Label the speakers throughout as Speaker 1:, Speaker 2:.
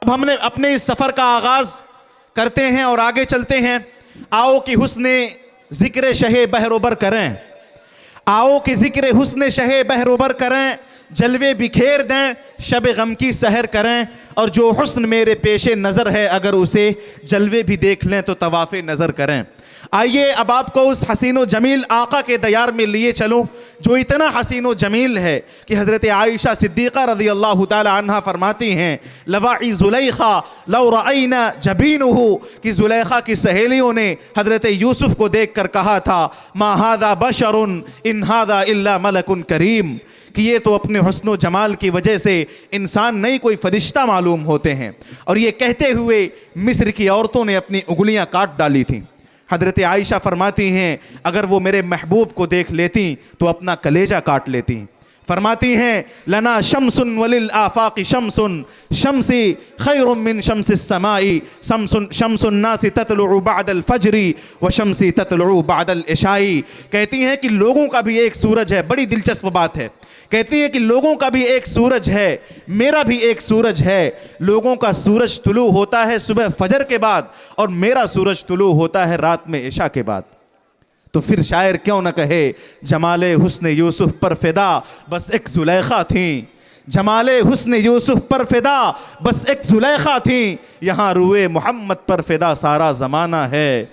Speaker 1: अब हमने अपने इस सफ़र का आगाज़ करते हैं और आगे चलते हैं। आओ कि हुस्ने ज़िक्र शहे बहरोबर करें, आओ कि ज़िक्र हुस्ने शहे बहरोबर करें, जलवे बिखेर दें शब गम की सहर करें, और जो हुस्न मेरे पेशे नज़र है अगर उसे जलवे भी देख लें तो तवाफ़े नज़र करें। आइए अब आपको उस हसीनो जमील आका के दयार में लिए चलूँ जो इतना हसीनो जमील है कि हज़रत आयशा सिद्दीक़ा रज़ी अल्लाह ताला अन्हा फरमाती हैं, लवाई ज़ुलैखा लौ रअयना जबीनुहु, कि ज़ुलैखा की सहेलियों ने हज़रत यूसुफ़ को देख कर कहा था, मा हादा बशरुन इन हादा इल्ला मलकुन करीम, कि ये तो अपने हुस्न जमाल की वजह से इंसान नहीं कोई फरिश्ता मालूम होते हैं। और ये कहते हुए मिस्र की औरतों ने अपनी उंगलियां काट डाली थीं। हज़रत आयशा फरमाती हैं, अगर वो मेरे महबूब को देख लेती तो अपना कलेजा काट लेती। फरमाती हैं, लना शम्सुन वलिल आफाक़ि शम्सुन, शम्सी खैरुम मिन शम्सिस समाई, शम्सुन नासी ततलुउ बअदल फजरी व शम्सी ततलुउ बअदल इशाई। कहती हैं कि लोगों का भी एक सूरज है। बड़ी दिलचस्प बात है। कहती है कि लोगों का भी एक सूरज है, मेरा भी एक सूरज है। लोगों का सूरज तुलू होता है सुबह फजर के बाद और मेरा सूरज तुलू होता है रात में इशा के बाद। तो फिर शायर क्यों न कहे, जमाले हुस्न यूसुफ पर फिदा बस एक जुलैखा थी, जमाले हुस्न यूसुफ पर फिदा बस एक जुलैखा थी, यहाँ रुए मोहम्मद पर फिदा सारा ज़माना है।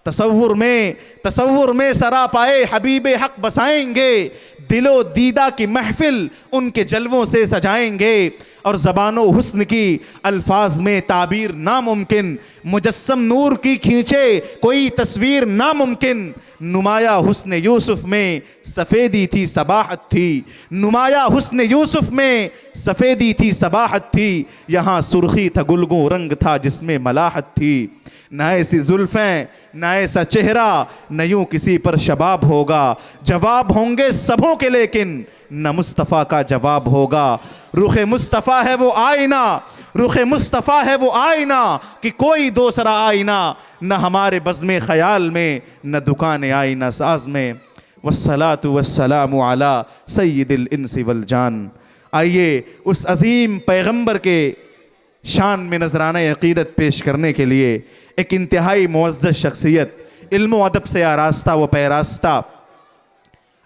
Speaker 1: तसव्वुर में सरापाए हबीब हक बसाएंगे, दिलो दीदा की महफिल उनके जलवों से सजाएंगे, और ज़बानो हुस्न की अल्फाज में ताबीर नामुमकिन, मुजस्सम नूर की खींचे कोई तस्वीर नामुमकिन, नुमाया हुस्न यूसुफ में सफ़ेदी थी सबाहत थी, नुमाया हुस्न यूसुफ में सफ़ेदी थी सबाहत थी, यहाँ सुर्खी था गुलगू रंग था जिसमें मलाहत थी। न ऐसी जुल्फ़ें न ऐसा चेहरा न यूँ किसी पर शबाब होगा, जवाब होंगे सबों के लेकिन न मुस्तफ़ा का जवाब होगा। रुख़ मुस्तफ़ा है वो आईना, रुख़ मुस्तफ़ा है वो आईना, कि कोई दूसरा आईना न हमारे बज़्म ख़याल में न दुकान आईना साज में। वस्सलातु वस्सलामु अला सय्यिदिल इंसी वल जान। आइए उस अज़ीम पैगंबर के शान में नजराना अक़ीदत पेश करने के लिए एक इंतहाई मुअज़्ज़ज़ शख्सियत, इल्म अदब से आरास्ता व पैरास्ता,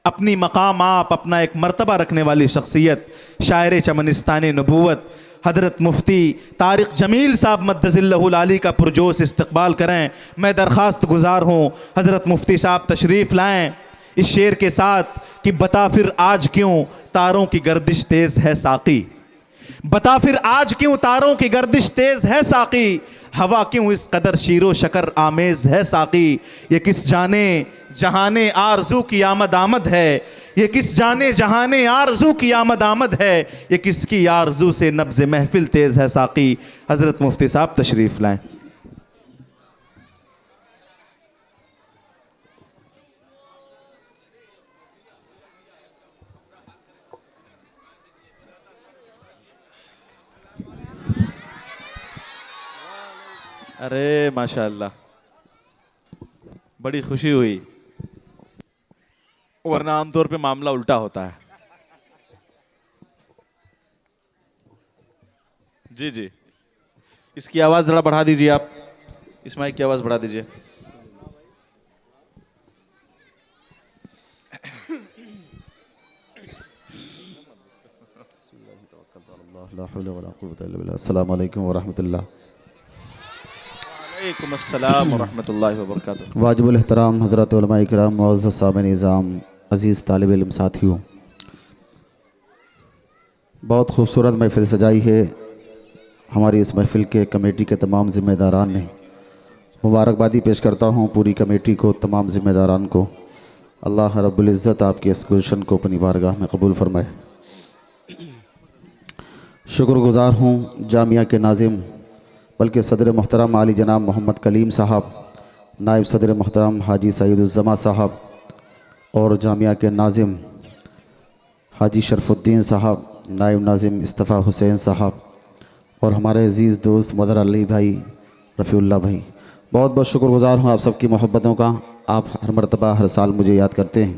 Speaker 1: अपनी मकाम आप अपना एक मर्तबा रखने वाली शख्सियत, शायर चमनिस्तान नबूवत हज़रत मुफ्ती तारिक जमील साहब मद्दज़िल्लहुल आली का पुरजोश इस्तक़बाल करें। मैं दरख्वास्त गुज़ार हूँ हज़रत मुफ्ती साहब तशरीफ़ लाएँ इस शेर के साथ कि बता फिर आज क्यों तारों की गर्दिश तेज़ है साक़ी, बता फिर आज क्यों तारों की गर्दिश तेज़ है साक़ी, हवा क्यों इस कदर शीरो शकर आमेज़ है साक़ी। ये किस जाने जहाने आरज़ू की आमद आमद है, ये किस जाने जहाने आरज़ू की आमद आमद है, ये किसकी आरज़ू से नब्ज़ महफिल तेज़ है साक़ी। हज़रत मुफ्ती साहब तशरीफ़ लाएँ। अरे माशाअल्लाह, बड़ी खुशी हुई, वरना आमतौर पे मामला उल्टा होता है। जी जी, इसकी आवाज़ ज़रा बढ़ा दीजिए आप, इस माइक की आवाज़ बढ़ा दीजिए।
Speaker 2: अस्सलामु अलैकुम वरहमतुल्लाह।
Speaker 1: वालेकुम अस्सलाम वरहमतुल्लाहि वबरकातुहू।
Speaker 2: वाजिबुल एहतराम हज़रत उलमाए किराम, मुअज़्ज़ज़ साहिब निज़ाम, अज़ीज़ तालिब इल्म साथियों, बहुत खूबसूरत महफ़िल सजाई है। हमारी इस महफ़िल के कमेटी के तमाम ज़िम्मेदारान ने मुबारकबादी पेश करता हूँ पूरी कमेटी को, तमाम ज़िम्मेदारान को। अल्लाह रब्बुल इज़्ज़त आपकी इस गुलशन को अपनी बारगाह में कबूल फरमाए। शुक्रगुज़ार हूँ जामिया के नाज़िम बल्कि सदर मोहतरम आली जनाब मोहम्मद कलीम साहब, नायब सदर मोहतरम हाजी सईदुज़्ज़मा साहब, और जामिया के नाज़िम हाजी शरफुद्दीन साहब, नायब नाज़िम इस्तफ़ा हुसैन साहब, और हमारे अज़ीज़ दोस्त मदर अली भाई, रफ़ीउल्लाह भाई। बहुत बहुत शुक्रगुज़ार हूँ आप सबकी मोहब्बतों का। आप हर मरतबा हर साल मुझे याद करते हैं।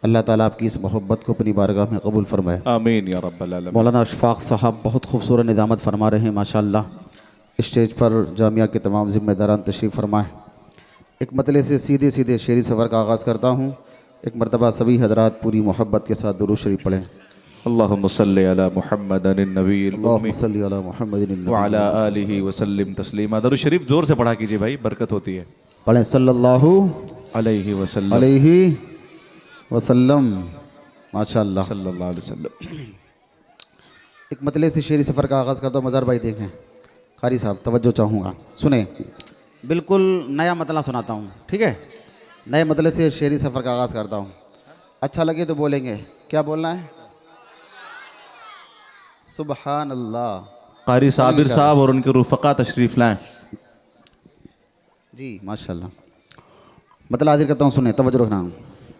Speaker 2: अल्लाह ताला आपकी इस मोहब्बत को अपनी बारगाह में कबूल फरमाए।
Speaker 1: आमीन या रब्बल आलमीन।
Speaker 2: मौलाना अशफाक साहब बहुत खूबसूरत निज़ामत फरमा रहे हैं माशाअल्लाह। स्टेज पर जामिया के तमाम ज़िम्मेदारान तशरीफ़ फरमाएँ। एक मतले से सीधे सीधे शेरी सफ़र का आगाज़ करता हूँ। एक मरतबा सभी हजरात पूरी मोहब्बत के साथ दुरूद शरीफ पढ़ें।
Speaker 1: अल्लाहुम्मा सल्लि अला मुहम्मदिन नबील उम्मी
Speaker 2: अल्लाहुम्मा सल्लि अला मुहम्मदिन
Speaker 1: व अला आलिहि व सल्लिम तस्लीमा। दरूद शरीफ जोर से पढ़ा कीजिए भाई, बरकत होती है।
Speaker 2: पढ़ें सल्लल्लाहु
Speaker 1: अलैहि वसल्लम
Speaker 2: अलैहि वसल्लम। माशाअल्लाह
Speaker 1: सल्लल्लाहु अलैहि वसल्लम।
Speaker 2: एक मतले से शेरी सफ़र का आगाज़ करता हूँ। मज़ार भाई देखें, कारी साहब तवज्जो चाहूँगा, सुने। बिल्कुल नया मतला सुनाता हूँ, ठीक है। नए मतले से शेरी सफ़र का आगाज़ करता हूँ। अच्छा लगे तो बोलेंगे। क्या बोलना है? सुबहान अल्लाह।
Speaker 1: कारी साबिर साहब और उनके रुफ़क़ा तशरीफ़ लाएं।
Speaker 2: जी माशाअल्लाह। मतला हाजिर करता हूँ, सुने, तवज्जो रखना।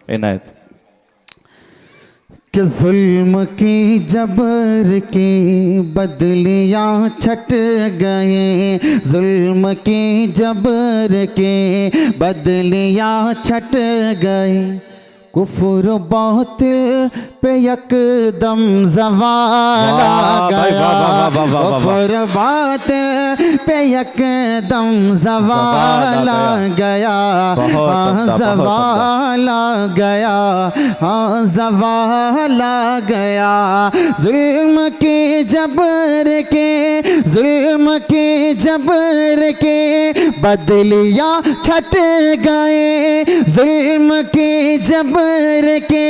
Speaker 1: इनायत।
Speaker 2: कि जुल्म की जबर की बदलियाँ छट गए, जुल्म की जबर के बदलियाँ छट गए, कुफ्र बातिल पे यकदम ज़वाल आ गया, कुफ्र बातिल पे यकदम ज़वाल आ गया, हाँ ज़वाल आ गया, हाँ ज़वाल आ गया। जुल्म के जबर के, जुल्म के जबर के बदलियाँ छट गए, जुल्म के जबर के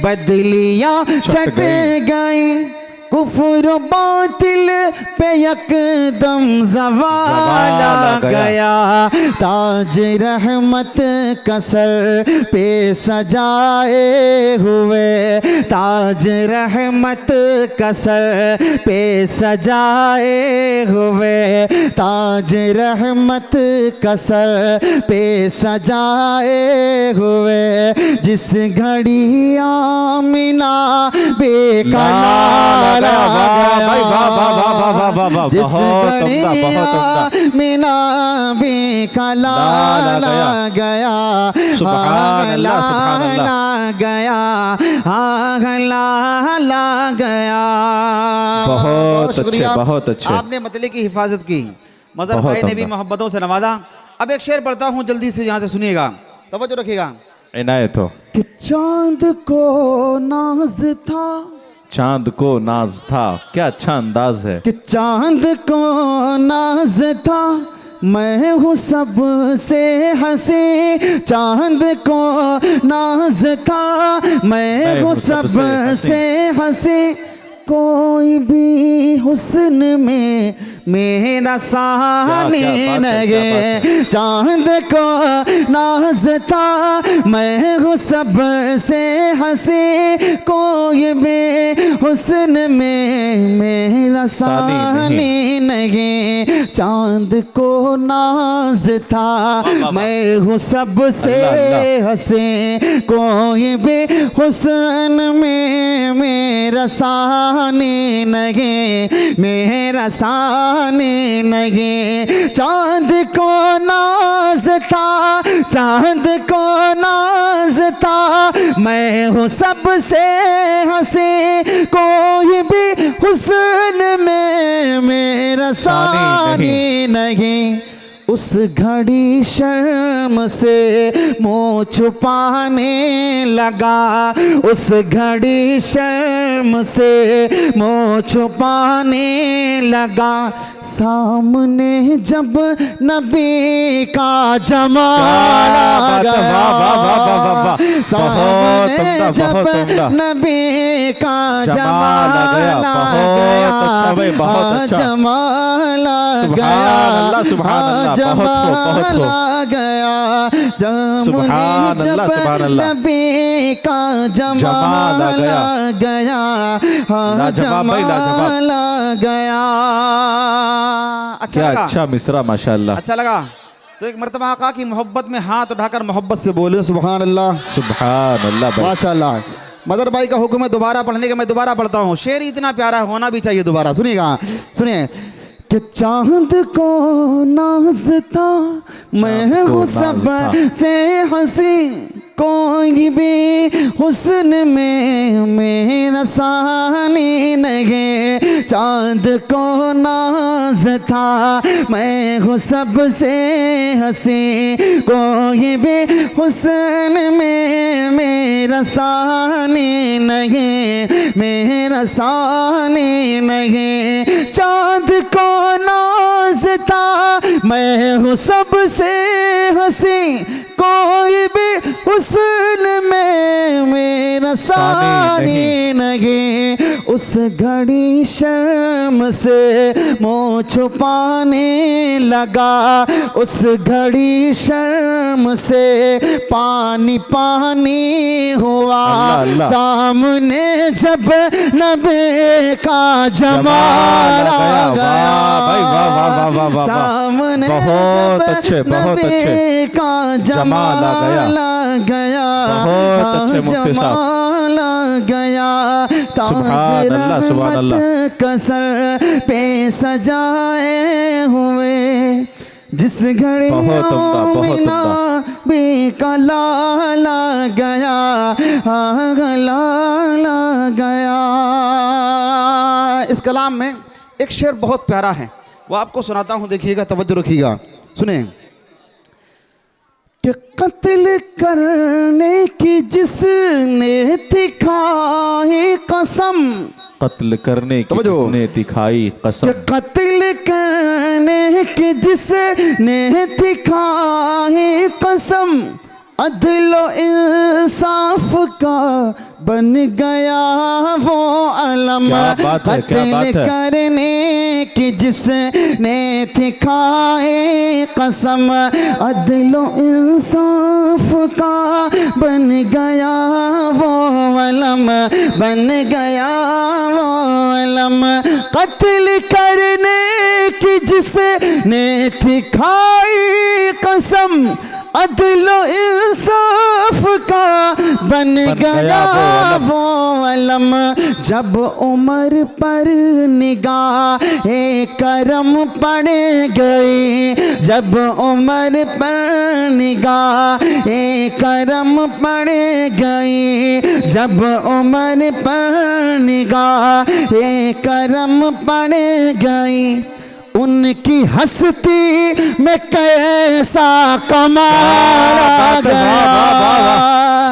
Speaker 2: बदलियाँ छट गई, कुफ्र बातिल पे यकदम ज़वाल आ गया, ताज रहमत का सर पे सजाए हुए, ताज रहमत का सर पे सजाए हुए, ताज रहमत का सर पे सजाए हुए, जिस घड़ी आमिना बेकलाल जिस घड़ी मीना भी कलाल आ गया, लाल आ गया, लाल आ गया।
Speaker 1: बहुत अच्छे, बहुत अच्छे।
Speaker 2: आपने मतले की हिफाजत की, मज़हर भाई ने भी मोहब्बतों से नवाजा। अब एक शेर पढ़ता हूँ, जल्दी से यहाँ से सुनिएगा, तवज्जो रखिएगा।
Speaker 1: इनायत हो।
Speaker 2: कि चांद को नाज था,
Speaker 1: चांद को नाज था, क्या अच्छा अंदाज है।
Speaker 2: कि चांद को नाज था, मैं हूँ सबसे हंसी, चांद को नाज था, मैं हूँ सबसे हंसी, कोई भी हुस्न में मेरा सानी लगे, चांद को नाज था, मैं हूँ सबसे हंसी, कोई भी हुस्न में मेरा सानी लगे, चांद को नाज था, मैं हूँ सबसे हंसी, कोई भी हुस्न में मेरा सानी लगे, मेरा सानी लगे, चांद को नाज था, चांद को नाज था, मैं हूँ सबसे हंसी, कोई भी हुस्न में मेरा सानी नहीं। उस घड़ी शर्म से मुँह छुपाने लगा, उस घड़ी शर्म से मुँह छुपाने लगा, सामने जब नबी का जमाल आ गया, सामने जब नबी का जमाल आ गया, जमाल आ गया, जमाल आ गया, जब नबी का जमाल आ गया, हाँ जमाल आ गया।
Speaker 1: क्या अच्छा मिसरा, माशाअल्लाह।
Speaker 2: अच्छा लगा तो एक मर्तबा आका की मोहब्बत में हाथ उठाकर मोहब्बत से बोले सुभान अल्लाह,
Speaker 1: सुभान अल्लाह,
Speaker 2: माशाअल्लाह। मदर भाई का हुक्म है दोबारा पढ़ने का, मैं दोबारा पढ़ता हूँ। शेर इतना प्यारा होना भी चाहिए, दोबारा सुनिएगा, सुनिए। कि चांद को नाज था, मैं हूँ सबसे हंसी, कोई भी हुस्न में मेरा सानी नहीं। चांद को नाज था मैं हूँ सबसे हंसी, कोई भी हुस्न में मेरा सानी नहीं, मेरा सानी नहीं। चांद को नाज था मैं हूँ सबसे हंसी, कोई भी हुस्न में मेरा सानी नहीं। उस घड़ी शर्म से मुँह छुपाने लगा, उस घड़ी शर्म से पानी पानी हुआ। सामने जब नबी का जमाल आ गया, सामने
Speaker 1: बहुत अच्छे, बहुत अच्छे
Speaker 2: का जमाल आ गया,
Speaker 1: बहुत अच्छे मुफ्ती साहब।
Speaker 2: जमाल आ गया।
Speaker 1: सुभान अल्लाह, सुभान अल्लाह।
Speaker 2: कसर पे सजाए हुए जिस घड़ी
Speaker 1: बहुत उम्दा, बहुत उम्दा।
Speaker 2: का लाला गया, लाला गया। इस कलाम में एक शेर बहुत प्यारा है, वो आपको सुनाता हूँ, देखिएगा, तवज्जो रखिएगा, सुने। कि कत्ल करने की जिसने थी खाई कसम,
Speaker 1: कत्ल करने की जिसने दिखाई कसम,
Speaker 2: कत्ल करने की जिसने थी खाई कसम, अदलो इंसाफ का बन गया वो अलम। कत्ल करने की जिसने थी खाए कसम, अदलो इंसाफ का बन गया वो अलम, बन गया वो अलम। कत्ल करने की जिसने थी खाई कसम, अदलो इंसाफ का बन गया वो अलम। जब उमर पर निगाह करम पड़ गई, जब उमर पर निगाह करम पड़ गई, जब उमर पर निगाह करम पड़ गई, उनकी हस्ती में कैसा कमाल आ गया,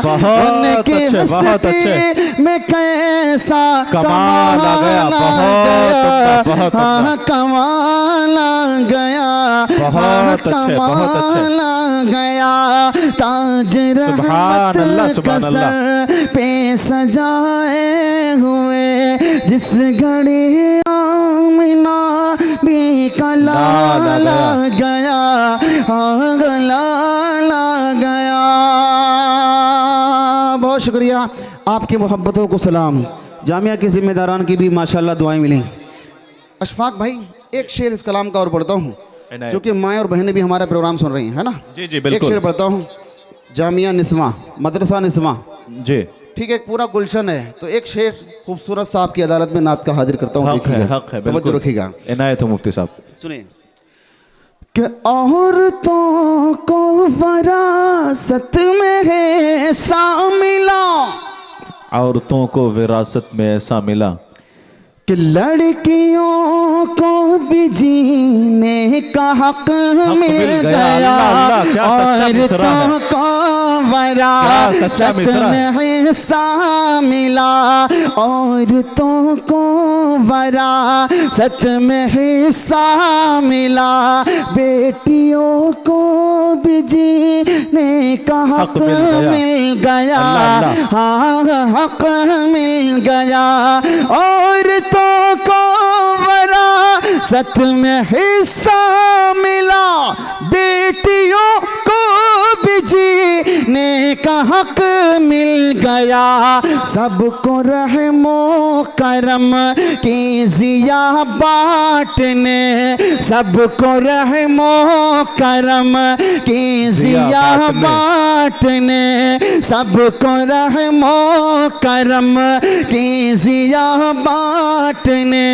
Speaker 2: उनकी हस्ती में कैसा कमाल आ गया, हाँ कमाल आ गया, कमाल आ गया। ताज रहमत का सर पे सजाए हुए जिस घड़ी आमिना भी का लाला गया, लाला गया। बहुत शुक्रिया, आपकी मोहब्बतों को सलाम। जामिया के जिम्मेदारान की भी माशाल्लाह दुआएं मिली। अशफाक भाई, एक शेर इस कलाम का और पढ़ता हूँ, जो कि माएँ और बहनें भी हमारा प्रोग्राम सुन रही हैं, है ना?
Speaker 1: जी जी बिल्कुल।
Speaker 2: एक शेर पढ़ता हूँ, जामिया निस्वा, मदरसा निस्वा
Speaker 1: जी, ठीक
Speaker 2: है, एक पूरा गुलशन है, तो एक शेर खूबसूरत सा आपकी अदालत में नात का हाजिर करता हूँ,
Speaker 1: हक है,
Speaker 2: तवज्जो रखिएगा,
Speaker 1: इनायत हो मुफ्ती साहब।
Speaker 2: सुनिए। कि औरतों को वरासत में है ऐसा मिला,
Speaker 1: औरतों को विरासत में ऐसा मिला
Speaker 2: कि लड़कियों को भी जीने का हक मिल गया। औरतों को वरासत में हिस्सा मिला, औरतों को वरासत में हिस्सा मिला, बेटियों को भी जीने का हक मिल गया, हाँ हक मिल गया। औरतों को वरासत में हिस्सा मिला, बेटियों को भी जीने का हक मिल गया। सबको रहमो करम की जिया बांटने, सबको रहमो करम की जिया बांटने, सबको रहमो करम की जिया बांटने,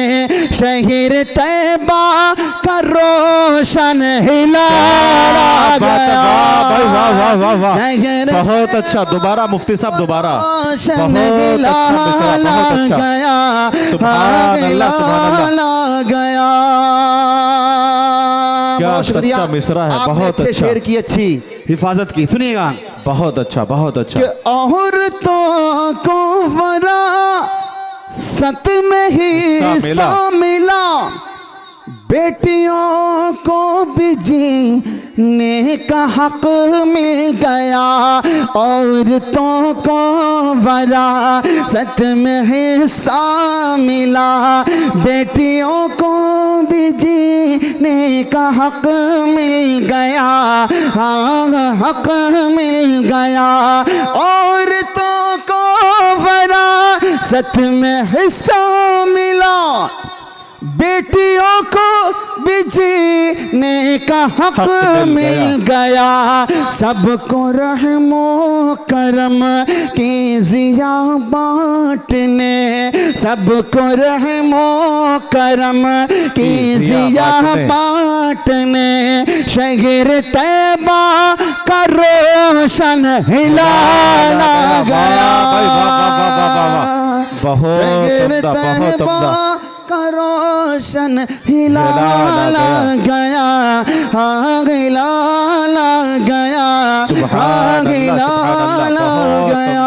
Speaker 2: शहर तैबा का रोशन हिला गया।
Speaker 1: बहुत अच्छा, दोबारा मुफ्ती साहब दोबारा।
Speaker 2: रोशन
Speaker 1: बहुत
Speaker 2: हिला
Speaker 1: अच्छा मिसरा, बहुत अच्छा।
Speaker 2: गया,
Speaker 1: सुभान अल्लाह, सुभान अल्लाह।
Speaker 2: गया।
Speaker 1: क्या
Speaker 2: बहुत शुक्रिया।
Speaker 1: सच्चा मिसरा है,
Speaker 2: आपने
Speaker 1: बहुत
Speaker 2: अच्छे
Speaker 1: अच्छा।
Speaker 2: शेर की अच्छी हिफाजत की। सुनिएगा
Speaker 1: बहुत अच्छा, बहुत अच्छा।
Speaker 2: कि औरतों को वरा सत में ही
Speaker 1: मिला।
Speaker 2: मिला, बेटियों को भी जीने का हक मिल गया। औरतों को वरासत में हिस्सा मिला, बेटियों को भी जीने का हक मिल गया। हाँ, हक मिल गया। औरतों को वरासत में हिस्सा मिला, बेटियों को भी जीने का हक मिल गया। सबको रहमो करम की जिया बांटने, सबको रहमो करम की जिया बांटने, शहर तैबा का रोशन हिला गया।
Speaker 1: बहुत उम्दा, बहुत उम्दा।
Speaker 2: का रोशन हिला गया, हाँ हिला गया, हाँ हिला गया।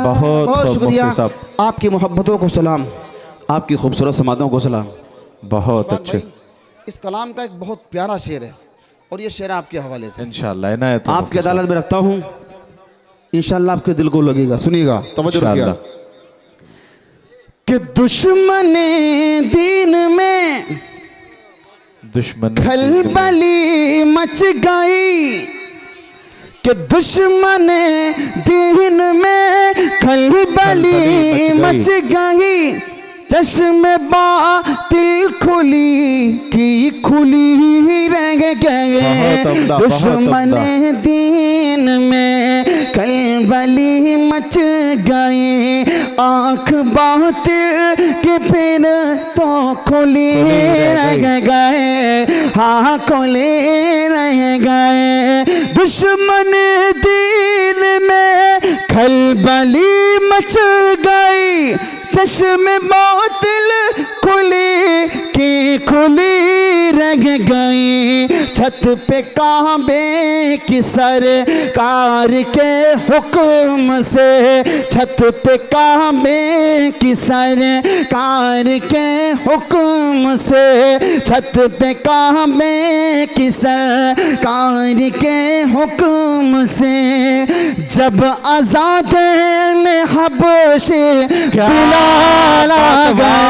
Speaker 2: बहुत शुक्रिया। आपकी मोहब्बतों को सलाम, आपकी खूबसूरत समातों को सलाम।
Speaker 1: बहुत अच्छे।
Speaker 2: इस कलाम का एक बहुत प्यारा शेर है और ये शेर आपके हवाले से
Speaker 1: इंशाअल्लाह इनायत हो
Speaker 2: आपकी अदालत में रखता हूँ, इंशाअल्लाह आपके दिल को लगेगा। सुनिएगा, तवज्जो रखिएगा। कि दुश्मन दीन में
Speaker 1: दुश्मन
Speaker 2: खलबली मच गई, कि दुश्मन दीन में खलबली मच गई, चश्मे बातिल खुली की खुली रह गए। दुश्मन दीन में खलबली मच गई, आँख बातिल के फिर तो खुली रह गए, हाँ खुली रह गए। दुश्मन दीन में खलबली मच गई, चश्मे बातिल खुली की खुली रह गई। छत पे काबे की सरकार के हुक्म से, छत पे काबे की सरकार के हुक्म से, छत पे काबे की सरकार के हुक्म से, जब आजाद ने हबशे बिलाला गया।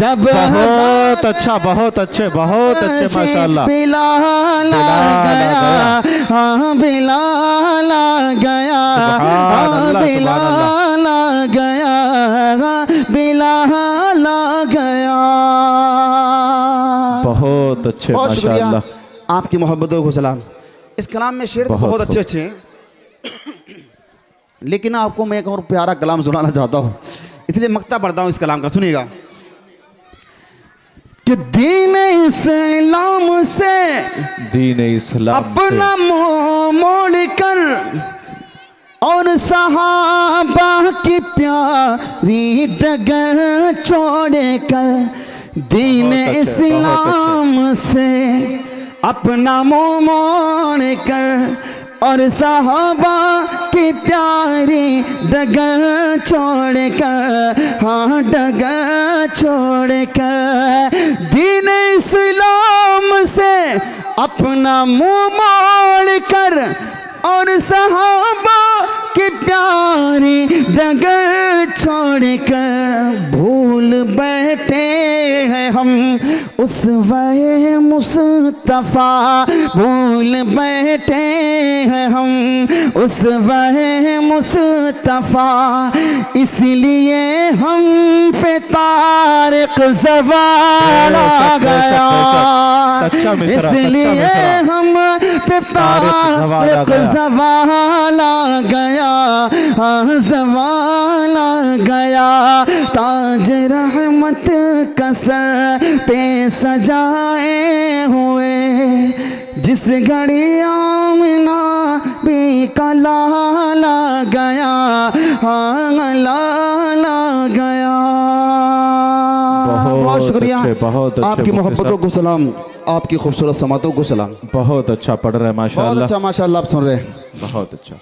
Speaker 2: जब
Speaker 1: बहुत अच्छा, बहुत अच्छे, बहुत अच्छे, माशाअल्लाह।
Speaker 2: बिलाला गया, हाँ बिलाला गया, हाँ बिलाला गया, बिलाला गया।
Speaker 1: बहुत अच्छे,
Speaker 2: बहुत शुक्रिया।
Speaker 1: माशाअल्लाह।
Speaker 2: आपकी मोहब्बतों को सलाम। इस कलाम में शेर तो बहुत अच्छे अच्छे हैं, लेकिन आपको मैं एक और प्यारा कलाम सुनाना चाहता हूँ, इसलिए मक्ता पढ़ता हूँ इस कलाम का। सुनिएगा कि दीन इस्लाम से,
Speaker 1: दीन इस्लाम
Speaker 2: अपना मुंह मोड़ कर और सहाबा की प्यारी डगर छोड़ कर, दीन इस्लाम से अपना मुंह मोड़ कर और सहाबा की प्यारी डगर छोड़ कर, हाँ डगर छोड़ कर, दीन इस्लाम से अपना मुंह मोड़ कर और सहाबा की प्यारी डगर छोड़ कर, भूल बैठ बैठे हैं हम उस वह मुस्तफ़ा, भूल बैठे हैं हम उस वह मुस्तफ़ा, इसलिए हम पे तारिक ज़वाल आ गया, इसलिए हम पे तारिक ज़वाल आ गया, ज़वाल आ गया। ताज रहमत का सर पे सजाए हुए, जिस घड़ी आमना भी का लाला गया, हाँ लाला गया। बहुत शुक्रिया, आपकी मोहब्बतों को सलाम, आपकी खूबसूरत समातों को सलाम।
Speaker 1: बहुत अच्छा पढ़ रहे हैं माशाअल्लाह,
Speaker 2: बहुत अच्छा माशाअल्लाह, आप सुन रहे हैं।
Speaker 1: बहुत अच्छा।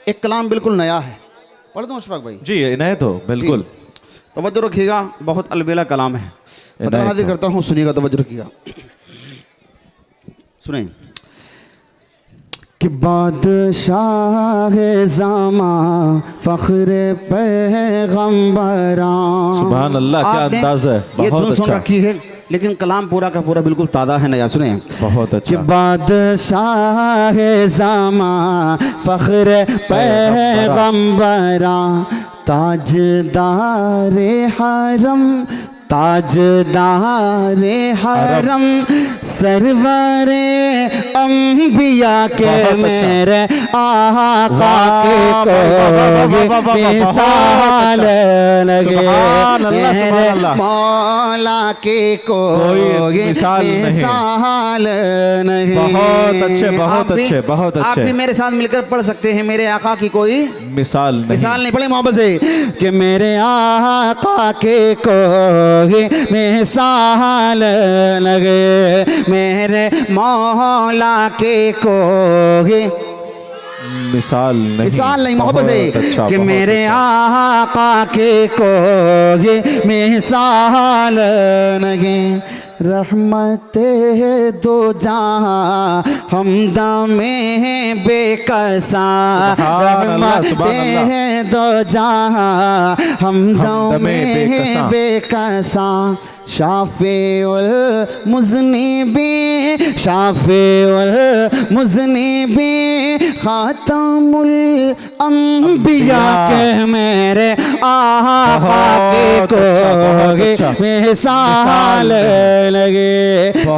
Speaker 2: एक कलाम बिल्कुल नया है, पढ़ दूँ अशफाक भाई?
Speaker 1: जी इनायत हो, बिल्कुल
Speaker 2: तवज्जो रखिएगा, बहुत अलबेला कलाम है। मैं हाजिर करता हूँ, सुनिएगा, तवज्जो रखिएगा, सुने। कि बादशाह ज़मा फ़ख्र पैगंबरा, सुभान अल्लाह, क्या अंदाज़ है, बहुत अच्छा। सुन रखी है, लेकिन कलाम पूरा का पूरा बिल्कुल ताज़ा है, नया, सुने। बहुत अच्छा। कि बादशाह ज़मा फ़ख्र पैगंबरा, ताजदारे हरम, ताजदारे हरम, सरवरे अंबिया के मेरे आका के कोई मिसाल लगे, मेरे मौला के कोई मिसाल नहीं। बहुत अच्छे, बहुत अच्छे, बहुत अच्छे। आप भी मेरे साथ मिलकर पढ़ सकते हैं, मेरे आका की कोई मिसाल नहीं। पढ़े मोहब्बत से कि मेरे आका के कोई मिसाल लगे, मेरे मौला के कोई मिसाल नहीं, मोहब्बत से कि मेरे आका के कोई मिसाल नहीं। रहमते दो जहां हमदमे बेकसा, रहमते दो जहां हमदमे बेकसा, शाफिउल मुज़निबी, शाफिउल मुज़निबी, खातमुल अंबिया के मेरे आका के कोई मिसाल लगे,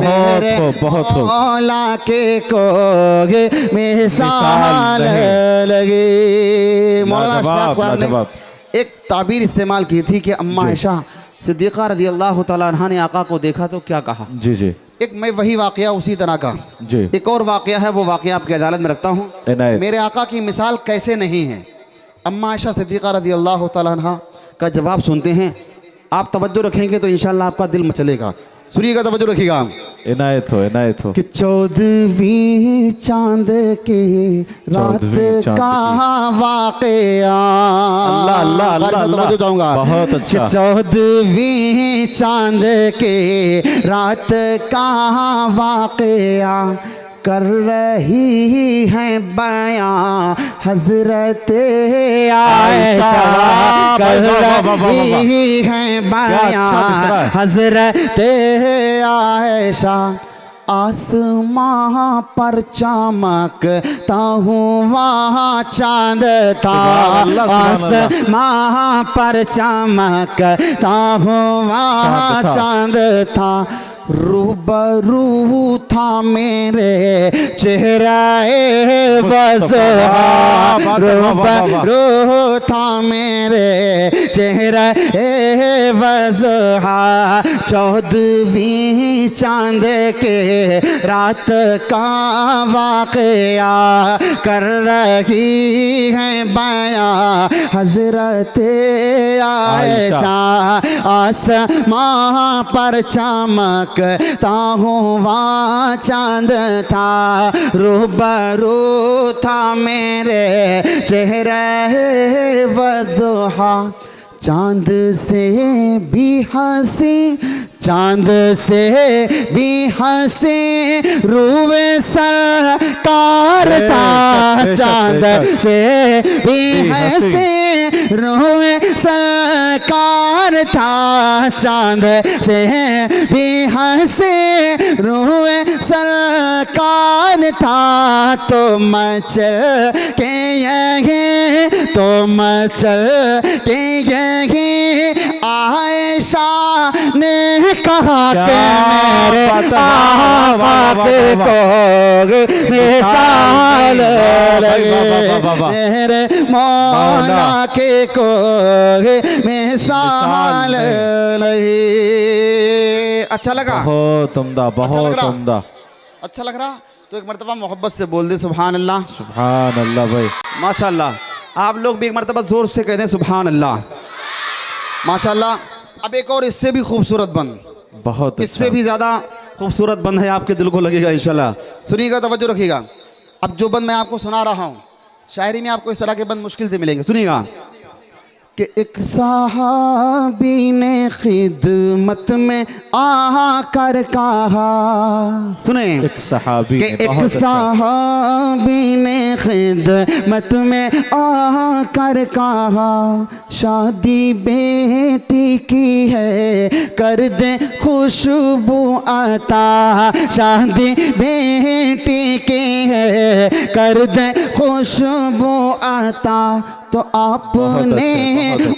Speaker 2: मेरे मौला के कोई मिसाल लगे। मौलाना अशफाक साहब ने एक ताबीर इस्तेमाल की थी कि अम्मा आयशा सिद्दीक़ा रज़ी अल्लाह तआला अन्हा ने आका को देखा तो क्या कहा। जी जी, एक मैं वही वाक़या उसी तरह का जी, एक और वाक़या है, वो वाक़या आपकी अदालत में रखता हूँ। मेरे आका की मिसाल कैसे नहीं है। अम्मा आयशा सिद्दीक़ा रज़ी अल्लाह तआला अन्हा का जवाब सुनते हैं, आप तवज्जो रखेंगे तो इंशाअल्लाह आपका दिल मचलेगा। सुनिएगा, तवज्जो रखिएगा। इनायत हो, इनायत हो। कि 14वीं चांद की रात का वाक़या, अल्लाह अल्लाह अल्लाह, तवज्जो चाहूँगा, बहुत अच्छा। 14वीं चांद की रात का वाक़या, कर रही है बयां हज़रत आयशा, कर रही है बयां हज़रत आयशा, आसमां पर चमकता हुआ चांद था, आसमां पर चमकता हुआ चांद था, रूबरू था मेरे चेहरे वज़हा, रूबरू था मेरे चेहरे वज़हा, 14वीं चांद के रात का वाक़या, कर रही है बयां हज़रत आयशा, आसमां पर चमक हुआ चांद था, रूबरू था मेरे चेहरे वज़हा, चांद से भी हंसी, चांद से भी हंसी रूवे सरकार था, चांद से भी हंसी
Speaker 3: रोए सरकार था, चांद से भी हंसे रोए सरकार था, तो मचल के यही तो मचल के यही आयशा ने कहा कि मेरे आका को मिसाल लगे, मेरे मौला के को मिसाल लगे। अच्छा लगा?
Speaker 1: बहुत उम्दा, बहुत
Speaker 3: रहा?
Speaker 1: उम्दा।
Speaker 3: अच्छा लग रहा? तो एक मरतबा मोहब्बत से बोल दे सुभान अल्लाह।
Speaker 1: सुभान अल्लाह भाई।
Speaker 3: माशाल्लाह। आप लोग भी एक मरतबा जोर से कह दें सुभान अल्लाह। माशाल्लाह। अब एक और इससे भी खूबसूरत बंद,
Speaker 1: बहुत
Speaker 3: इससे भी ज़्यादा खूबसूरत बंद है, आपके दिल को लगेगा इंशाल्लाह। सुनिएगा, तवज्जो रखिएगा। अब जो बंद मैं आपको सुना रहा हूँ, शायरी में आपको इस तरह के बंद मुश्किल से मिलेंगे। सुनिएगा कि एक सहाबी ने खिदमत में आकर कहा, सुने,
Speaker 1: एक सहाबी
Speaker 3: कि
Speaker 1: ने,
Speaker 3: एक
Speaker 1: बहुत अच्छा।
Speaker 3: सहाबी ने खिदमत में आकर कहा, शादी बेटी की है कर दे खुशबू आता, शादी बेटी की है कर दे खुशबू आता, तो आपने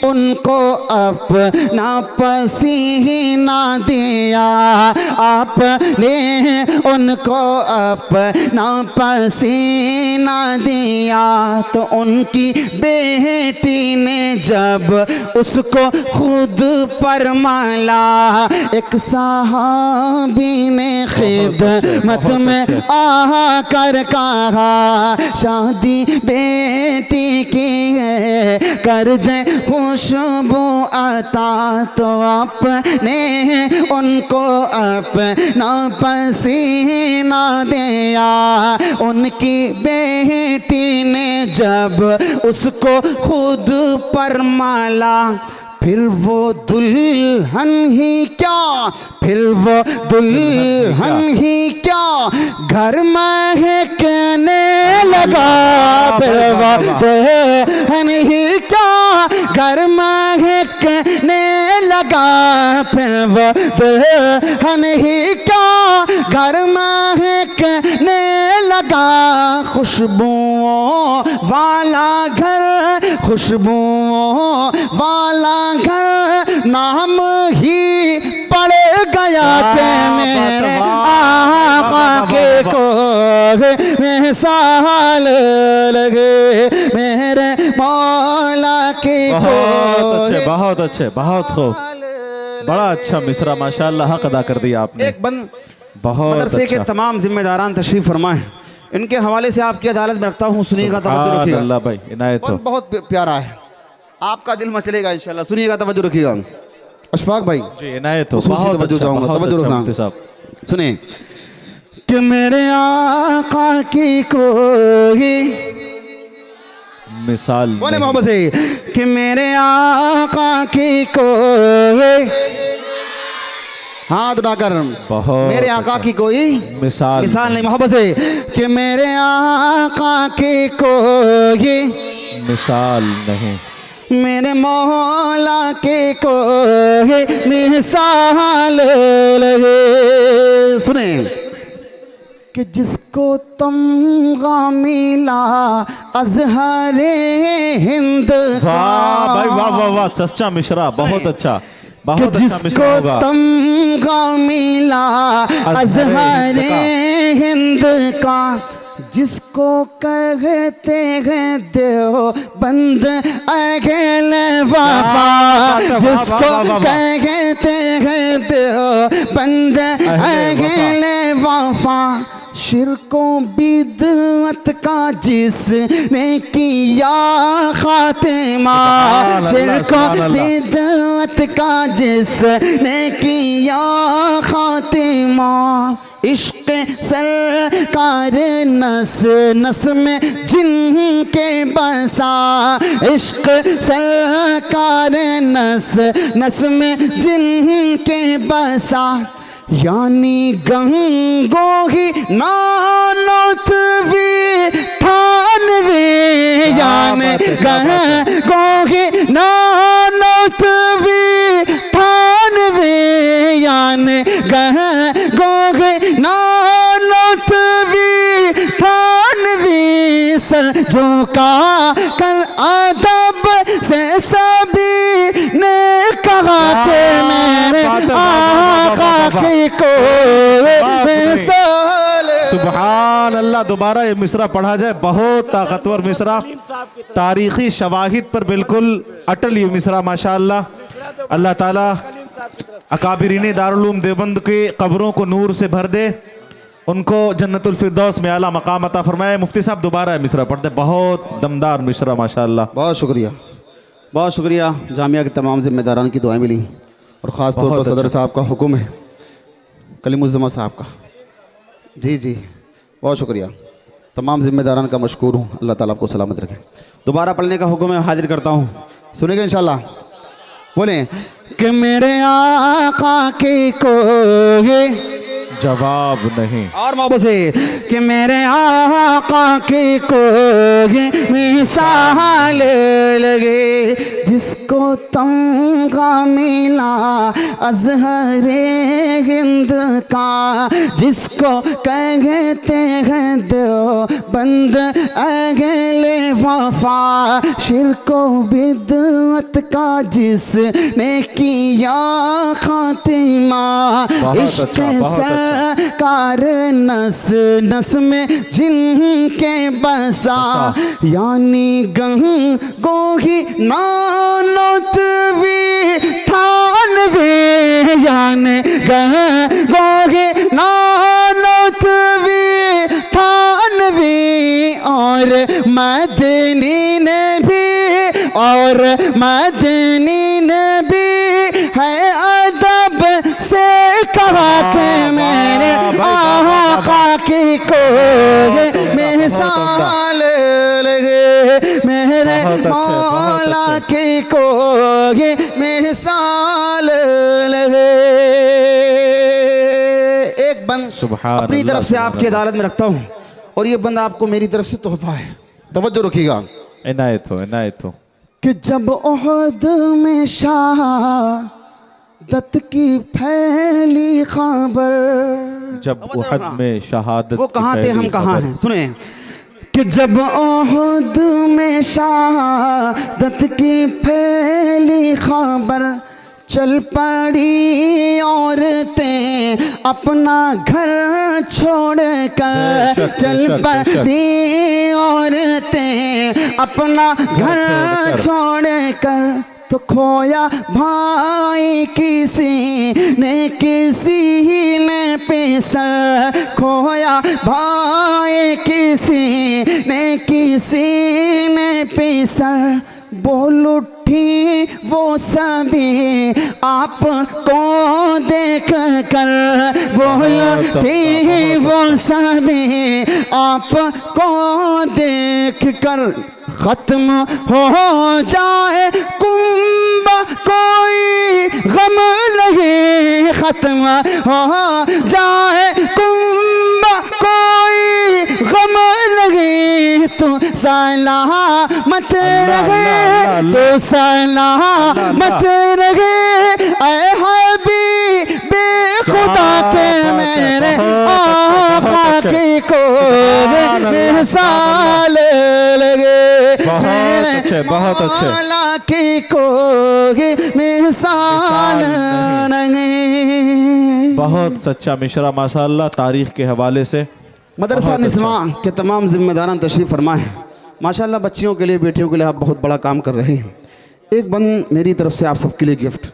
Speaker 3: उनको अपना पसीना दिया, आपने उनको अपना पसीना दिया, तो उनकी बेटी ने जब उसको खुद पर माला, एक सहाबी ने खिदमत में आकर कहा, शादी बेटी की कर दे खुशबू आता, तो आपने उनको अपना पसीना दिया, उनकी बेटी ने जब उसको खुद पर माला, फिर वो दुल्हन ही क्या, फिर वो दुल्हन ही क्या घर महकने लगा, फिर वो दुल्हन ही क्या घर महकने लगा, फिर वो दुल्हन ही क्या घर महकने लगा, खुशबुओं वाला घर, खुशबुओं वाला घर नाम ही पड़ गया के मेरे आका के को मिसाल लगे, मेरे मौला के को।
Speaker 1: बहुत अच्छे, बहुत खूब, बड़ा अच्छा मिसरा माशाअल्लाह, हक अदा कर दिया आपने।
Speaker 3: एक बंद
Speaker 1: बहुत
Speaker 3: मदरसे के
Speaker 1: अच्छा।
Speaker 3: तमाम जिम्मेदारान तशरीफ फरमाए, इनके हवाले से आपकी अदालत में रखता हूँ, सुनिएगा, तवज्जो रखिएगा।
Speaker 1: अल्लाह भाई इनायत हो।
Speaker 3: बहुत प्यारा है, आपका दिल मचलेगा इंशाल्लाह। सुनिएगा, तवज्जो रखिएगा। अशफाक भाई
Speaker 1: जी इनायत हो,
Speaker 3: खुसूसी
Speaker 1: बहुत
Speaker 3: तवज्जो
Speaker 1: अच्छा,
Speaker 3: चाहूंगा,
Speaker 1: बहुत
Speaker 3: तवज्जो
Speaker 1: अच्छा
Speaker 3: रखना।
Speaker 1: मुफ्ती साहब।
Speaker 3: सुने कि मेरे आका की कोई
Speaker 1: मिसाल
Speaker 3: बोले
Speaker 1: नहीं।
Speaker 3: मोहब्बत से कि मेरे आका की कोई हाथ उठाकर,
Speaker 1: बहुत
Speaker 3: मेरे आका की कोई
Speaker 1: मिसाल
Speaker 3: नहीं, मोहब्बत से कि मेरे आका की कोई
Speaker 1: मिसाल नहीं,
Speaker 3: मेरे मौला के कोई मिसाल लगे। सुने कि जिसको तमगा मिला अज़हरे हिंद का,
Speaker 1: वाह भाई वाह वाह वाह, सच्चा मिश्रा, बहुत अच्छा,
Speaker 3: कि
Speaker 1: बहुत अच्छा
Speaker 3: जिसको
Speaker 1: मिश्रा होगा।
Speaker 3: तमगा मिला अज़हरे हिंद का, जिसको कहते हैं देवबंद अहले वफा, जिसको कहते हैं देवबंद अहले वफा, शिरको बिदअत का जिसने किया खातिमा, शिरको बिदअत का जिसने किया खातिमा, इश्क सरकार नस नस में जिनके बसा, इश्क सरकार नस नस में जिनके बसा, यानी गंगो ही नानोतवी थानवी यान गए गोगे नानोतवी थानवे यान गए गोगे नानोतवी थानवी सर झुका कर अदब से सभी ने कहा कि मेरे आका की कोई
Speaker 1: सुभान अल्लाह। दोबारा ये मिसरा पढ़ा जाए, बहुत ताकतवर मिसरा, तारीखी शवाहिद पर बिल्कुल अटल ये मिसरा माशाअल्लाह। अल्लाह ताला अकाबिरीन दारुल उलूम देवबंद के कब्रों को नूर से भर दे, उनको जन्नतुल फिरदौस में आला मकाम अता फरमाए। मुफ्ती साहब दोबारा मिसरा पढ़ते, बहुत दमदार मिसरा माशाअल्लाह।
Speaker 3: बहुत शुक्रिया, बहुत शुक्रिया। जामिया के तमाम जिम्मेदारान की दुआएं मिली और ख़ास तौर पर सदर साहब का हुक्म है, कलीमुज़्ज़मा साहब का। जी जी, बहुत शुक्रिया। तमाम जिम्मेदारान का मशकूर हूँ। अल्लाह ताला आपको सलामत रखे। दोबारा पढ़ने का हुक्म है, हाजिर करता हूँ, सुनेगा इंशाल्लाह। बोले कि मेरे आका की कोई
Speaker 1: जवाब नहीं,
Speaker 3: और मोहब्बत से कि मेरे आका की कोई मिसाल लगे, जिसको तमगा मिला अज़हरे हिंद का, जिसको कहते हैं दो बंद अगले वफा, शिरको बिदअत का जिसने किया खातिमा, इश्क सरकार नस नस में जिनके बसा, यानी गोही नानोतवी थानवे यान गोही नानोतवी थानवी, और मदनी ने भी, और मदनी ने भी है अदब से कहा कि मेरे आका की कोई मिसाल लगे, मेरे मौला की कोई मिसाल लगे। एक बंद अपनी तरफ से आपकी अदालत में रखता हूँ, और ये बंद आपको मेरी तरफ से तोहफा है, तवज्जो रखिएगा।
Speaker 1: इनायत हो, इनायत हो।
Speaker 3: कि जब उहद में शहादत की फैली खबर,
Speaker 1: जब उहद में शहादत
Speaker 3: वो कहाँ थे हम कहाँ हैं, सुने। कि जब उहद में शहादत की फैली खबर, चल पड़ी औरतें अपना घर छोड़ कर, चल पड़ी औरतें अपना घर छोड़ कर, तो खोया भाई किसी ने पेशर, खोया भाई किसी ने पेशर, बोल उठी वो सभी आपको देख कर, बोल उठी वो सभी आपको देख कर, खत्म हो जाए कुंभ कोई गम नहीं, खत्म हो जाए कुंभ कोई गम नहीं, तो सलामत रहे, तो सलामत रहे ऐ हबीबे खुदा के मेरे आका की कोई मिसाल लगे,
Speaker 1: बहुत अच्छे
Speaker 3: मौला की कोई मिसाल नहीं।
Speaker 1: बहुत सच्चा मिशरा माशाअल्लाह। तारीख के हवाले से
Speaker 3: मदरसा निस्वा के तमाम जिम्मेदारान तशरीफ़ फरमा है माशाअल्लाह। बच्चियों के लिए, बेटियों के लिए आप बहुत बड़ा काम कर रहे हैं। एक बंद मेरी तरफ से आप सबके लिए गिफ्ट,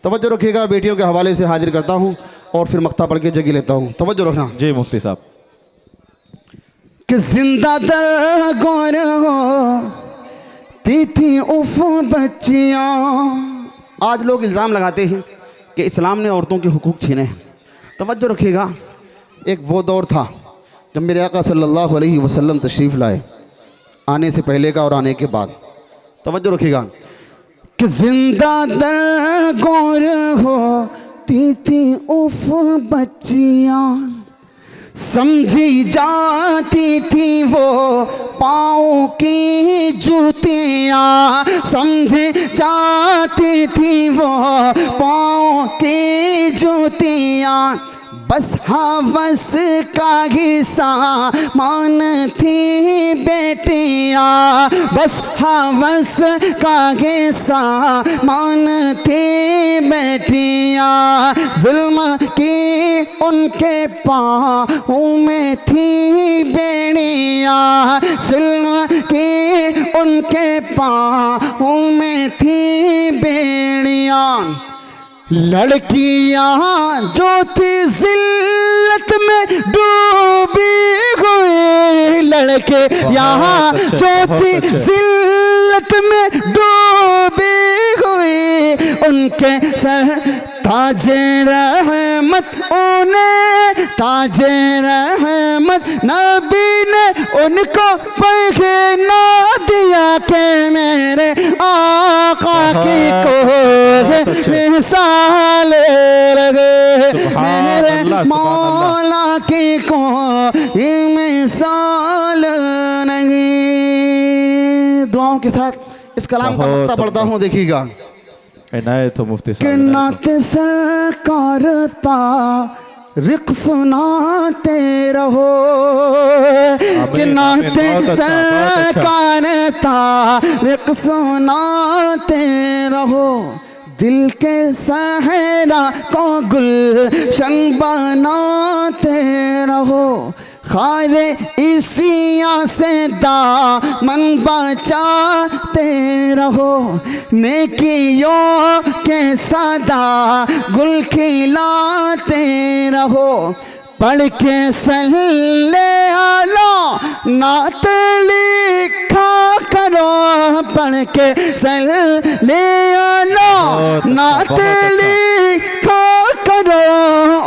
Speaker 3: तवज्जो रखिएगा। बेटियों के हवाले से हाजिर करता हूँ और फिर मख्ता पढ़ के जगह लेता हूँ, तवज्जो रखना।
Speaker 1: जी मुफ्ती साहब।
Speaker 3: कि जिंदा दर गौर हो थी उफ बच्चियाँ। आज लोग इल्ज़ाम लगाते हैं कि इस्लाम ने औरतों के हुकूक छीने हैं। तवज्जो रखिएगा, एक वो दौर था जब मेरे आका सल्लल्लाहु अलैहि वसल्लम तशरीफ़ लाए, आने से पहले का और आने के बाद। तवज्जो रखिएगा कि जिंदा दर गौर हो थी उफ बच्चियाँ, समझी जाती थी वो पाँव की जूतियाँ, समझी जाती थी वो पाँव की जूतियाँ। बस हवस का ही सामान थी बेटियाँ, बस हवस का ही सामान थी बेटियाँ। जुल्म की उनके पाँव में थी बेड़ियाँ, जुल्म की उनके पाँव में थी बेड़ियाँ। लड़कियाँ जो थी जिल्लत में डूबी हुई, लड़के यहाँ जो थी जिल्लत में डूबी हुई, उनके सर ताजे रहमत उन्हें, ताजे रहमत नबी ने उनको पहना दिया कि मेरे आका की कोई मिसाल लगे, मेरे मौला की कोई मिसाल नहीं। दुआओं के साथ इस कलाम का मक्ता पढ़ता हूँ, देखिएगा।
Speaker 1: इनायत हो मुफ्ती
Speaker 3: कि
Speaker 1: साहब,
Speaker 3: नाते सरकार तारिक सुनाते रहो, कि नाते सरकार तारिक सुनाते रहो। दिल के सहरा को गुलशन बनाते रहो, खारे इसिया से दामन बचाते रहो। नेकियों के सदा गुल खिलाते रहो, पढ़ के सल्ले आला नात लिखा करो, पढ़ के सल्ले आला नात लिखा करो।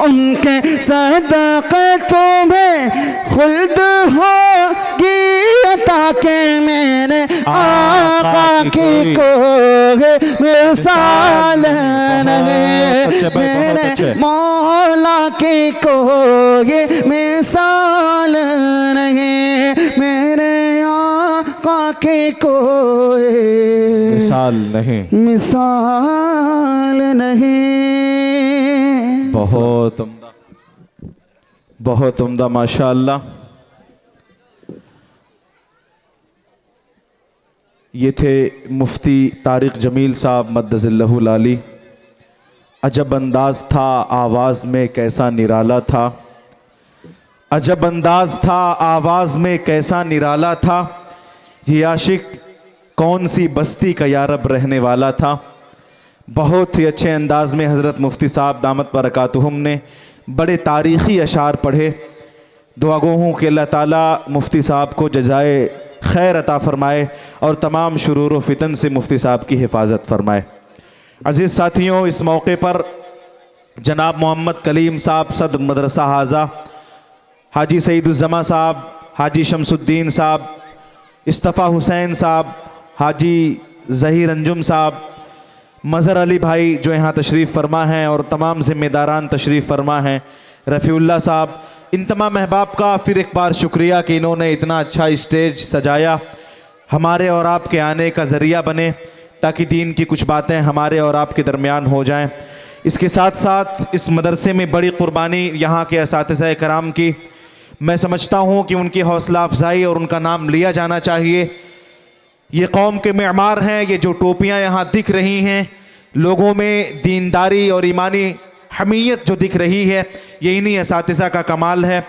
Speaker 3: उनके सदक़े तुम्हें खुल्द होगी अता के मेरे आका की कोई मिसाल नहीं, मेरे मौला की कोई मिसाल नहीं, मेरे आका की कोई
Speaker 1: मिसाल नहीं,
Speaker 3: मिसाल नहीं।
Speaker 1: बहुत उम्दा, बहुत उम्दा, माशाअल्लाह। ये थे मुफ्ती तारिक जमील साहब मद्दज़िल्लहुल आली। अजब अंदाज था आवाज़ में कैसा निराला था, अजब अंदाज था आवाज़ में कैसा निराला था। ये आशिक कौन सी बस्ती का यारब रहने वाला था। बहुत ही अच्छे अंदाज में हज़रत मुफ्ती साहब दामत बरकातुहुम ने बड़े तारीख़ी अशार पढ़े। दुआ गो हूँ कि अल्लाह ताला मुफ्ती साहब को जज़ाए खैर अता फ़रमाए और तमाम शुरूर व फितन से मुफ्ती साहब की हिफाजत फ़रमाए। अज़ीज़ साथियों, इस मौके पर जनाब मोहम्मद कलीम साहब सदर मदरसा हाजा, हाजी सईदुज़्ज़मा साहब, हाजी शमसुद्दीन साहब, इस्तफ़ा हुसैन साहब, हाजी ज़हीर अंजुम साहब, मज़हर अली भाई जो यहाँ तशरीफ़ फ़रमा हैं और तमाम ज़िम्मेदारान तशरीफ़ फ़रमा हैं, रफ़ीउल्लाह साहब, इन तमाम अहबाब का फिर एक बार शुक्रिया कि इन्होंने इतना अच्छा स्टेज सजाया, हमारे और आपके आने का ज़रिया बने ताकि दीन की कुछ बातें हमारे और आपके दरमियान हो जाएं। इसके साथ साथ इस मदरसे में बड़ी क़ुरबानी यहाँ के असातिज़ा कराम की, मैं समझता हूँ कि उनकी हौसला अफजाई और उनका नाम लिया जाना चाहिए। ये कौम के मेमार हैं। ये जो टोपियाँ यहाँ दिख रही हैं, लोगों में दीनदारी और ईमानी हमीयत जो दिख रही है, ये इन्हीं असातिज़ा का कमाल है।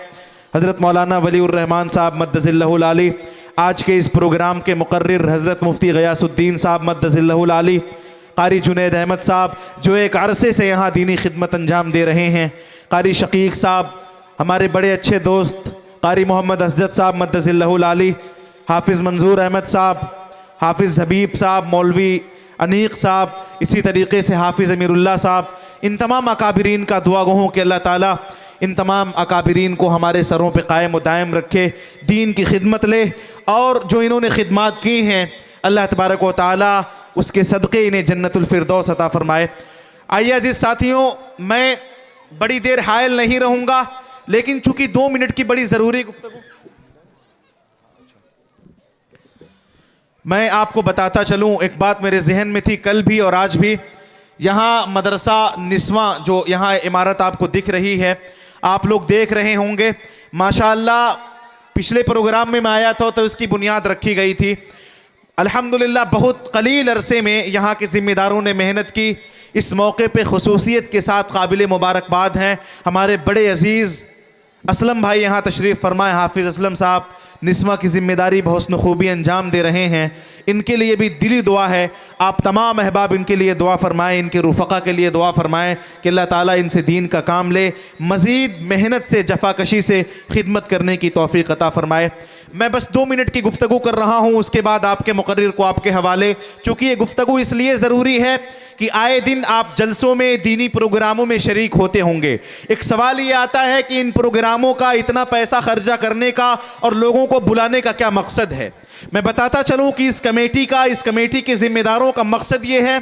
Speaker 1: हज़रत मौलाना वलीउर रहमान साहब मद्दज़िल्लहुल आली, आज के इस प्रोग्राम के मुकर्रिर हज़रत मुफ्ती ग़यासुद्दीन साहब मद्दज़िल्लहुल आली, क़ारी जुनैद अहमद साहब जो एक अरसे से यहाँ दीनी खिदमत अंजाम दे रहे हैं, क़ारी शकीक साहब, हमारे बड़े अच्छे दोस्त क़ारी मोहम्मद असजद साहब मद्दज़िल्लहुल आली, हाफिज़ मंजूर अहमद साहब, हाफिज़ हबीब साहब, मौलवी अनीक साहब, इसी तरीके से हाफिज़ अमीरुल्लाह साहब, इन तमाम अकाबिरीन का दुआ गो हूँ कि अल्लाह ताला इन तमाम अकाबिरीन को हमारे सरों पे कायम व दायम रखे, दीन की खिदमत ले और जो इन्होंने खिदमात की हैं अल्लाह तबारक व तआला उसके सदक़े इन्हें जन्नतुल फिरदौस अता फ़रमाए। आइए अज़ीज़ साथियों, मैं बड़ी देर हायल नहीं रहूँगा, लेकिन चूंकि 2 मिनट की बड़ी ज़रूरी गुफ्तगू, मैं आपको बताता चलूं, एक बात मेरे जहन में थी कल भी और आज भी। यहाँ मदरसा निस्वा जो यहाँ इमारत आपको दिख रही है, आप लोग देख रहे होंगे माशाअल्लाह। पिछले प्रोग्राम में मैं आया था तो इसकी बुनियाद रखी गई थी। अल्हम्दुलिल्लाह बहुत कलील अरसे में यहाँ के ज़िम्मेदारों ने मेहनत की। इस मौके पे खुसूसियत के साथ काबिल मुबारकबाद हैं हमारे बड़े अजीज़ असलम भाई, यहाँ तशरीफ़ फरमाए। हाफिज़ असलम साहब निस्वा की ज़िम्मेदारी बहुस्न खूबी अंजाम दे रहे हैं। इनके लिए भी दिली दुआ है, आप तमाम अहबाब इनके लिए दुआ फरमाएँ, इनके रुफ़क़ा के लिए दुआ फरमाएँ कि अल्लाह ताला इनसे दीन का काम ले, मज़ीद मेहनत से जफाकशी से खिदमत करने की तौफ़ीक़ अता फरमाए। मैं बस 2 मिनट की गुफ्तगू कर रहा हूँ, उसके बाद आपके मुकर्रिर को आपके हवाले। चूँकि ये गुफ्तगू इसलिए ज़रूरी है कि आए दिन आप जलसों में, दीनी प्रोग्रामों में शरीक होते होंगे। एक सवाल ये आता है कि इन प्रोग्रामों का इतना पैसा खर्चा करने का और लोगों को बुलाने का क्या मकसद है। मैं बताता चलूँ कि इस कमेटी के ज़िम्मेदारों का मकसद ये है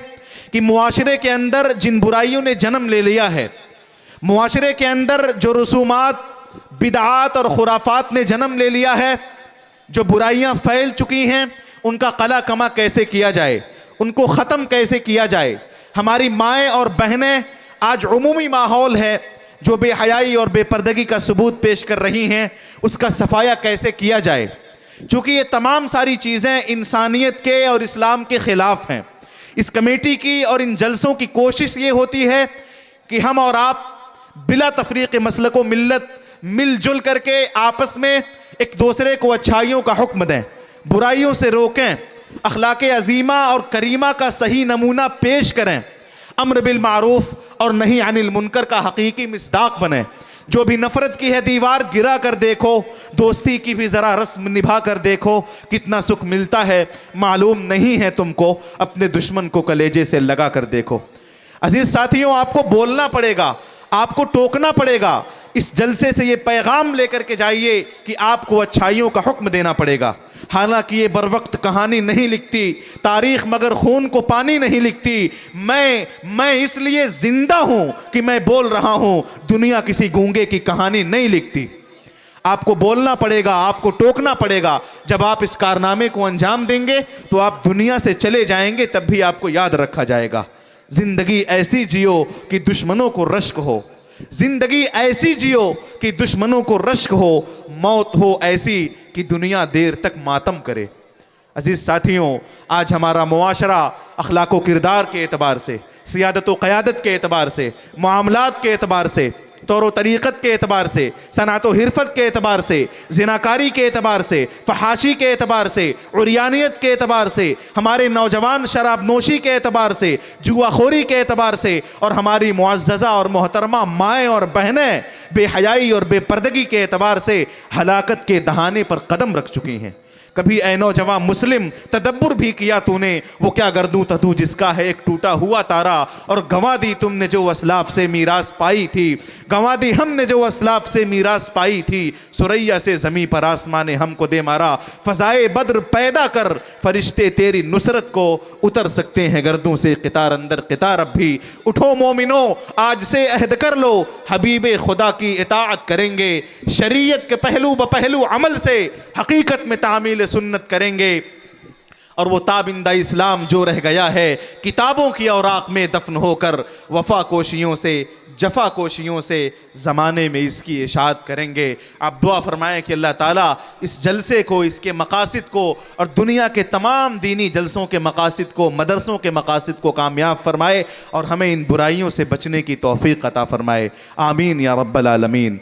Speaker 1: कि मुआशरे के अंदर जिन बुराइयों ने जन्म ले लिया है, मुआशरे के अंदर जो रसूमात, बिदआत और खुराफात ने जन्म ले लिया है, जो बुराइयां फैल चुकी हैं, उनका कला कमा कैसे किया जाए, उनको ख़त्म कैसे किया जाए। हमारी माएँ और बहनें आज उमूमी माहौल है जो बेहयाई और बेपर्दगी का सबूत पेश कर रही हैं, उसका सफाया कैसे किया जाए। चूँकि ये तमाम सारी चीज़ें इंसानियत के और इस्लाम के ख़िलाफ़ हैं। इस कमेटी की और इन जलसों की कोशिश ये होती है कि हम और आप बिला तफरीक़ मसलक व मिल्लत मिलजुल करके आपस में एक दूसरे को अच्छाइयों का हुक्म दें, बुराइयों से रोकें, अखलाक़ अज़ीमा और करीमा का सही नमूना पेश करें, अम्र बिल मारूफ़ और नही अनिल मुनकर का हकीकी मिस्दाक बने। जो भी नफ़रत की है दीवार गिरा कर देखो, दोस्ती की भी ज़रा रस्म निभा कर देखो, कितना सुख मिलता है मालूम नहीं है तुमको, अपने दुश्मन को कलेजे से लगा कर देखो। अजीज़ साथियों, आपको बोलना पड़ेगा, आपको टोकना पड़ेगा। इस जलसे से ये पैगाम लेकर के जाइए कि आपको अच्छाइयों का हुक्म देना पड़ेगा। हालांकि ये बर वक्त कहानी नहीं लिखती तारीख़, मगर खून को पानी नहीं लिखती। मैं इसलिए ज़िंदा हूँ कि मैं बोल रहा हूँ, दुनिया किसी गूंगे की कहानी नहीं लिखती। आपको बोलना पड़ेगा, आपको टोकना पड़ेगा। जब आप इस कारनामे को अंजाम देंगे तो आप दुनिया से चले जाएंगे, तब भी आपको याद रखा जाएगा। ज़िंदगी ऐसी जियो कि दुश्मनों को रश्क हो, जिंदगी ऐसी जियो कि दुश्मनों को रश्क हो, मौत हो ऐसी कि दुनिया देर तक मातम करे। अजीज साथियों, आज हमारा मुआशरा अखलाक व किरदार के एतबार से, सियादत व क़यादत के एतबार से, मामलात के एतबार से, तौर तरीक़त के एतबार से, सनात व हिरफत के एतबार से, ज़िनाकारी के एतबार से, फहाशी के एतबार से, उरियानियत के एतबार से, हमारे नौजवान शराब नोशी के एतबार से, जुआखोरी के एतबार से, और हमारी मुअज़्ज़ज़ा और मोहतरमा माएँ और बहनें बेहयाई और बेपर्दगी के एतबार से हलाकत के दहाने पर कदम रख चुकी हैं। कभी ऐ नौजवान मुस्लिम तदब्बुर भी किया तूने, वो क्या गर्दूं तू जिसका है एक टूटा हुआ तारा, और गंवा दी तुमने जो असलाफ से मीरास पाई थी, गंवा दी हमने जो असलाफ से मीरास पाई थी, सुरैया से ज़मीं पर आसमां ने हमको दे मारा, फ़ज़ाए बद्र पैदा कर फरिश्ते तेरी नुसरत को उतर सकते हैं गर्दों से क़ितार अंदर क़ितार अब भी। उठो मोमिनो आज से अहद कर लो, हबीब खुदा की इताअत करेंगे, शरीयत के पहलू ब पहलू अमल से हकीकत में तामील सुन्नत करेंगे, और वो ताबिंदा इस्लाम जो रह गया है किताबों की औराक में दफन होकर वफा कोशियों से जफा कोशियों से ज़माने में इसकी इशाअत करेंगे। आप दुआ फरमाएं कि अल्लाह ताला इस जलसे को, इसके मकासिद को और दुनिया के तमाम दीनी जलसों के मकासिद को, मदरसों के मकासिद को कामयाब फरमाए और हमें इन बुराइयों से बचने की तौफीक अता फरमाए। आमीन या रब्बल आलमीन।